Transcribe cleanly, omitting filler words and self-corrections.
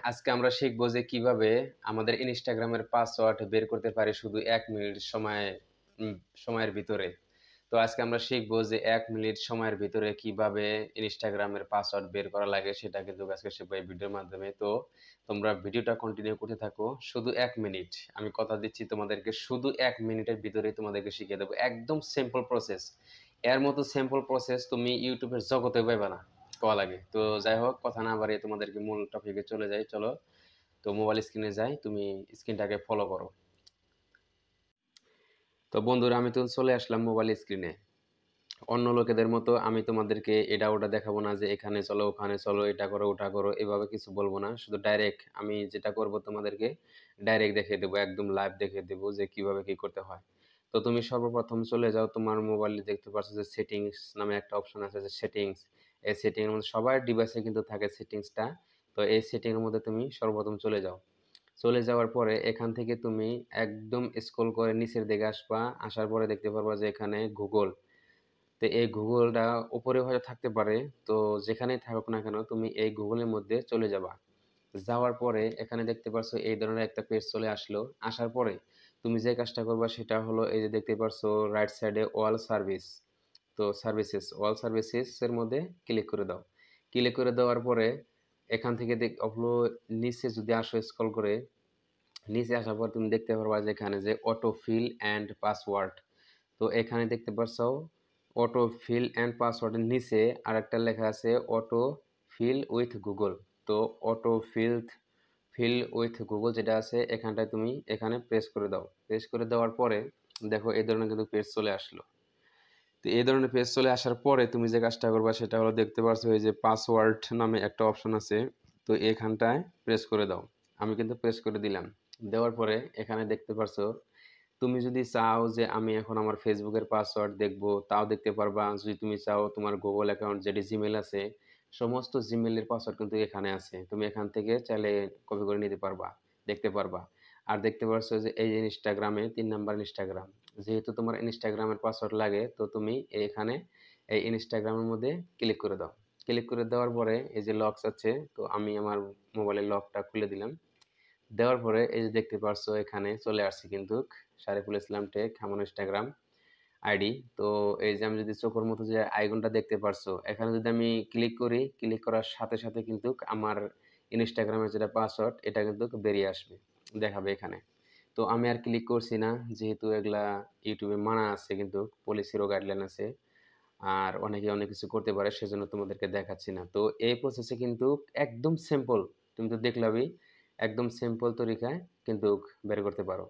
আজকে আমরা শিখবো যে কিভাবে আমাদের ইনস্টাগ্রামের পাসওয়ার্ড বের করতে পারি শুধু 1 মিনিট সময়ের ভিতরে। তো আজকে আমরা শিখবো যে 1 মিনিট সময়ের ভিতরে কিভাবে ইনস্টাগ্রামের পাসওয়ার্ড বের করা লাগে, সেটা কিন্তু আজকে শিখবো এই ভিডিওর মাধ্যমে। তো তোমরা ভিডিওটা কন্টিনিউ করতে থাকো। শুধু 1 মিনিট, আমি কথা দিচ্ছি তোমাদেরকে, শুধু 1 মিনিটের ভিতরে তোমাদেরকে শিখিয়ে দেবো। একদম সিম্পল প্রসেস। এর মতো সিম্পল প্রসেস তুমি ইউটিউবের জগতে পাবে না কওয়া লাগে। তো যাই হোক, কথা না বাড়িয়ে তোমাদেরকে মূল টপিকে চলে যাই, চলো। তো মোবাইল স্ক্রিনে যাই, তুমি স্ক্রিনটাকে ফলো করো। তো বন্ধুরা, আমি তো চলে আসলাম মোবাইল স্ক্রিনে। অন্য লোকেদের মতো আমি তোমাদেরকে এটা ওটা দেখাবো না, যে এখানে চলো ওখানে চলো, এটা করো ওটা করো, এভাবে কিছু বলবো না। শুধু ডাইরেক্ট আমি যেটা করব তোমাদেরকে ডাইরেক্ট দেখিয়ে দেবো, একদম লাইভ দেখিয়ে দেবো যে কিভাবে কি করতে হয়। তো তুমি সর্বপ্রথম চলে যাও, তোমার মোবাইলে দেখতে পাচ্ছ যে সেটিংস নামে একটা অপশন আছে, যে সেটিংস। এই সেটিং এর মধ্যে সবার ডিভাইসে কিন্তু থাকে সেটিংসটা। তো এই সেটিং এর মধ্যে তুমি সর্বপ্রথম চলে যাও। চলে যাওয়ার পরে এখান থেকে তুমি একদম স্ক্রল করে নিচের দিকে আসবা। আসার পরে দেখতে পারবা যে এখানে গুগল। তো এই গুগলটা উপরে হয়তো থাকতে পারে। তো যেখানেই থাকুক না কেন, তুমি এই গুগলের মধ্যে চলে যাবা। যাওয়ার পরে এখানে দেখতে পাচ্ছ এই ধরনের একটা পেজ চলে আসলো। আসার পরে তুমি যে কাজটা করবা সেটা হলো, এই যে দেখতে পাচ্ছ রাইট সাইডে অল সার্ভিস। তো সার্ভিসেস, অল সার্ভিসেস এর মধ্যে ক্লিক করে দাও। ক্লিক করে দেওয়ার পরে এখান থেকে নিচে যদি আসো, স্ক্রল করে নিচে আসার পর তুমি দেখতে পারবা যে এখানে যে অটো ফিল অ্যান্ড পাসওয়ার্ড। তো এখানে দেখতে পাচ্ছ অটো ফিল অ্যান্ড পাসওয়ার্ডের নিচে আরেকটা লেখা আছে অটো ফিল উইথ গুগল। তো অটো ফিল উইথ গুগল যেটা আছে, এখানটায় তুমি এখানে প্রেস করে দাও। প্রেস করে দেওয়ার পরে দেখো এই ধরনের কিন্তু পেজ চলে আসলো। তো এই ধরনের পেজ চলে আসার পরে তুমি যে কাজটা করবা সেটা হলো, দেখতে পাচ্ছ এই যে পাসওয়ার্ড নামে একটা অপশন আছে। তো এখানটায় প্রেস করে দাও। আমি কিন্তু প্রেস করে দিলাম। দেওয়ার পরে এখানে দেখতে পাচ্ছ, তুমি যদি চাও যে আমি এখন আমার ফেসবুকের পাসওয়ার্ড দেখবো, তাও দেখতে পারবা। যদি তুমি চাও তোমার গুগল অ্যাকাউন্ট যেটি জিমেল আছে, সমস্ত জিমেলের পাসওয়ার্ড কিন্তু এখানে আছে। তুমি এখান থেকে চাইলে কপি করে নিতে পারবা, দেখতে পারবা। আর দেখতে পাচ্ছ যে এই যে ইনস্টাগ্রামে 3 নাম্বার ইনস্টাগ্রাম, যেহেতু তোমার ইনস্টাগ্রামের পাসওয়ার্ড লাগে, তো তুমি এখানে এই ইনস্টাগ্রামের মধ্যে ক্লিক করে দাও। ক্লিক করে দেওয়ার পরে এই যে লকস আছে, তো আমি আমার মোবাইলের লকটা খুলে দিলাম। দেওয়ার পরে এই যে দেখতে পারছো এখানে চলে আসছে কিন্তু শারিফুল ইসলাম টেক আমার ইনস্টাগ্রাম আইডি। তো এই যে আমি যদি চোখের মতো যে আইকনটা দেখতে পারছো, এখানে যদি আমি ক্লিক করি, ক্লিক করার সাথে সাথে কিন্তু আমার ইনস্টাগ্রামের যেটা পাসওয়ার্ড এটা কিন্তু বেরিয়ে আসবে, দেখাবে এখানে। তো আমি আর ক্লিক করছি না, যেহেতু এগুলা ইউটিউবে মানা আছে, কিন্তু পলিসিরও গাইডলাইন আছে। আর অনেকে অনেক কিছু করতে পারে, সেজন্য তোমাদেরকে দেখাচ্ছি না। তো এই প্রসেসে কিন্তু একদম সিম্পল, তুমি তো দেখলামই, একদম সিম্পল তরিকায় কিন্তু বের করতে পারো।